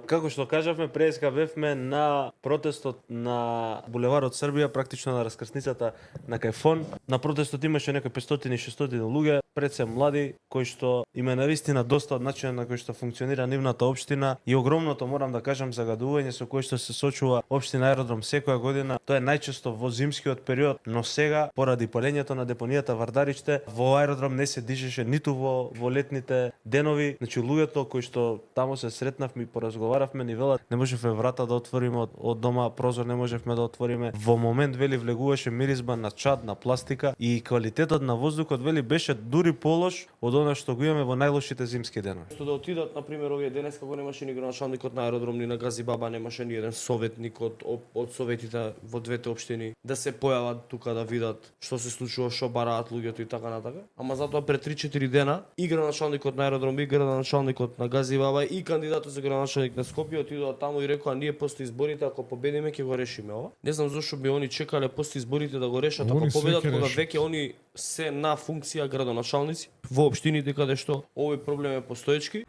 Како што кажавме, преска бевме на протестот на булеварот Србија, практично на раскрсницата на Кајфон. На протестот имаше некои 500-600 луѓе, пред се млади, кои што има навистина доста од начинот на кој што функционира нивната општина и огромното, морам да кажам, загадување со кое што се сочува општина Аеродром секоја година. Тоа е најчесто во зимскиот период, но сега поради палењето на депонијата Вардаричте, во Аеродром не се дишеше ниту во летните денови. Значи луѓето кои што таму се сретнавме и поразговаравме, ни велат не можевме врата да отвориме од дома, прозор не можевме да отвориме. Во момент вели влегуваше миризба на чад, на пластика и квалитетот на воздухот вели беше дури полош од она што го имаме во најлошите зимски денови. Што да отидат, на пример, овие денес како немаше ни градоначалникот на Аеродром, ни на Гази Баба, немаше ни еден советник од советите во двете општини да се појават тука да видат што се случува, што бараат луѓето и така натака. Ама затоа пред 3-4 дена и градоначалникот на Аеродром, и градоначалникот на Гази Баба и кандидатот за градоначалник на Скопје отидоа таму и рекоа ние после изборите ако победиме ќе го решиме ова. Не знам зошто би они чекале после изборите да го решат ако победат, кога веќе они се на функција градоначалници во општините каде што овој проблем е постоечки.